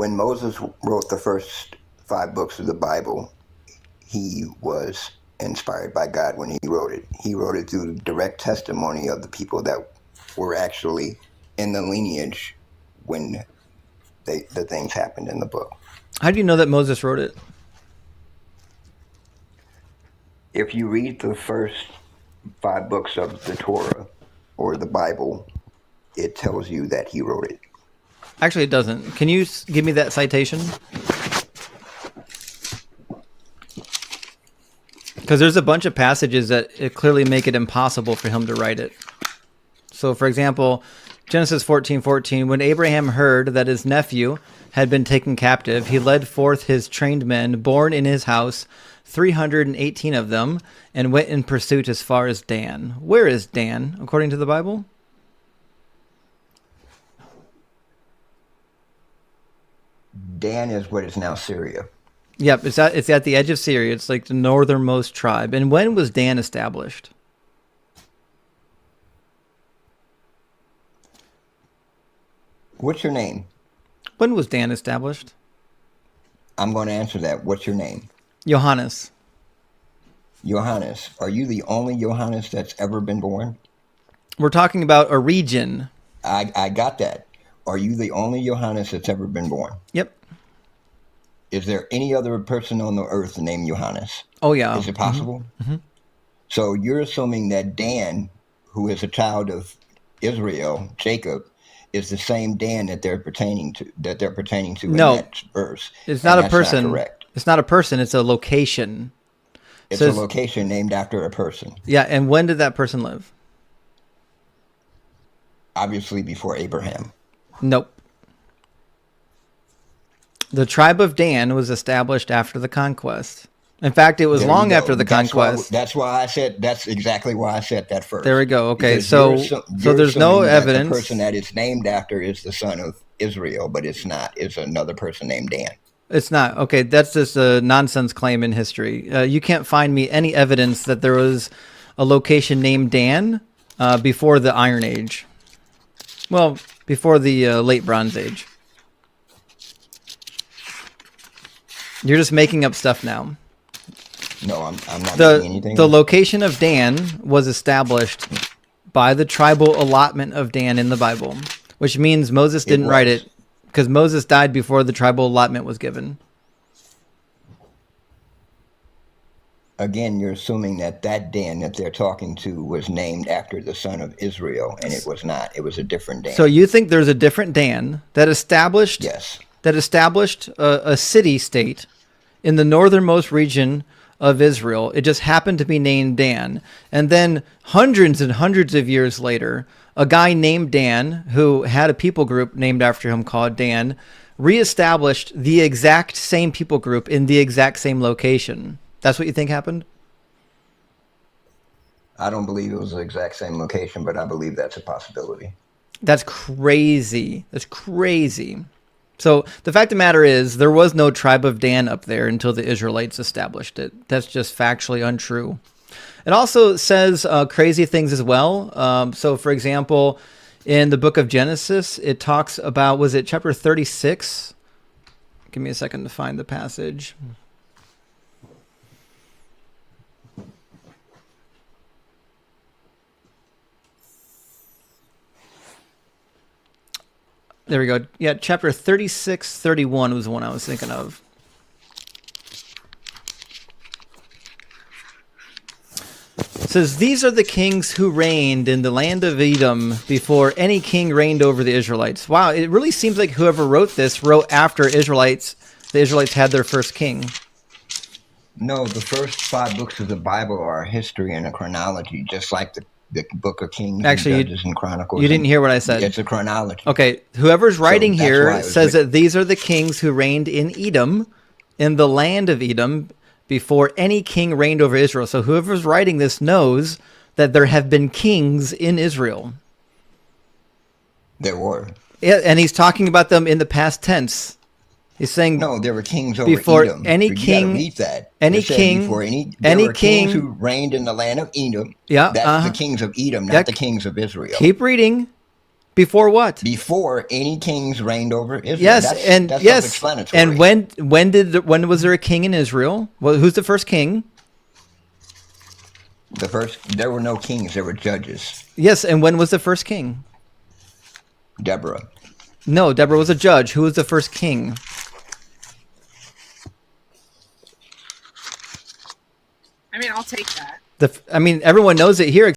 when Moses wrote the first 5 books of the Bible, he was inspired by God when he wrote it. He wrote it through direct testimony of the people that were actually in the lineage when the things happened in the book. How do you know that Moses wrote it? If you read the first 5 books of the Torah or the Bible, it tells you that he wrote it. Actually, it doesn't. Can you give me that citation? Because there's a bunch of passages that clearly make it impossible for him to write it. So, for example, Genesis 14:14, when Abraham heard that his nephew had been taken captive, he led forth his trained men, born in his house, 318 of them, and went in pursuit as far as Dan. Where is Dan, according to the Bible? Dan is what is now Syria. Yep, it's at the edge of Syria. It's like the northernmost tribe. And when was Dan established? What's your name? When was Dan established? I'm going to answer that. What's your name? Johannes. Johannes. Are you the only Johannes that's ever been born? We're talking about a region. I got that. Are you the only Johannes that's ever been born? Yep. Is there any other person on the earth named Johannes? Oh, yeah. Is it possible? Mm-hmm. So you're assuming that Dan, who is a child of Israel, Jacob, is the same Dan that they're pertaining to in that verse. It's not a person. Not correct. It's not a person. It's a location. It's a location named after a person. Yeah, and when did that person live? Obviously before Abraham. Nope. The tribe of Dan was established after the conquest. In fact, it was long after the conquest. That's exactly why I said that first. There we go. Okay, Because so there's no evidence. The person that it's named after is the son of Israel, but it's not. It's another person named Dan. It's not. Okay, that's just a nonsense claim in history. You can't find me any evidence that there was a location named Dan before the Iron Age. Well, before the late Bronze Age. You're just making up stuff now. No, I'm not making anything. The location of Dan was established by the tribal allotment of Dan in the Bible, which means Moses didn't write it because Moses died before the tribal allotment was given. Again, you're assuming that Dan that they're talking to was named after the son of Israel, and it was not. It was a different Dan. So you think there's a different Dan that established? Yes. That established a city-state in the northernmost region of Israel. It just happened to be named Dan. And then hundreds and hundreds of years later, a guy named Dan, who had a people group named after him called Dan, reestablished the exact same people group in the exact same location. That's what you think happened? I don't believe it was the exact same location, but I believe that's a possibility. That's crazy. That's crazy. So the fact of the matter is there was no tribe of Dan up there until the Israelites established it. That's just factually untrue. It also says crazy things as well. So, for example, in the book of Genesis, it talks about, was it chapter 36? Give me a second to find the passage. There we go. Yeah, chapter 36, 31 was the one I was thinking of. It says, these are the kings who reigned in the land of Edom before any king reigned over the Israelites. Wow, it really seems like whoever wrote this wrote after the Israelites had their first king. No, the first 5 books of the Bible are a history and a chronology, just like the book of Kings, actually, and Judges, and Chronicles. You didn't hear what I said. It's a chronology. Okay, whoever's writing here says that these are the kings who reigned in Edom, in the land of Edom, before any king reigned over Israel. So whoever's writing this knows that there have been kings in Israel. There were. Yeah, and he's talking about them in the past tense. He's saying no, there were kings over before Edom. Any you king, read that. any king, before there were king kings who reigned in the land of Edom. Yeah, that's the kings of Edom, not the kings of Israel. Keep reading. Before what? Before any kings reigned over Israel. Yes, That's yes. self-explanatory. And when was there a king in Israel? Well, who's the first king? There were no kings, there were judges. Yes, and when was the first king? Deborah. No, Deborah was a judge. Who was the first king? I mean, I'll take that. Everyone knows it here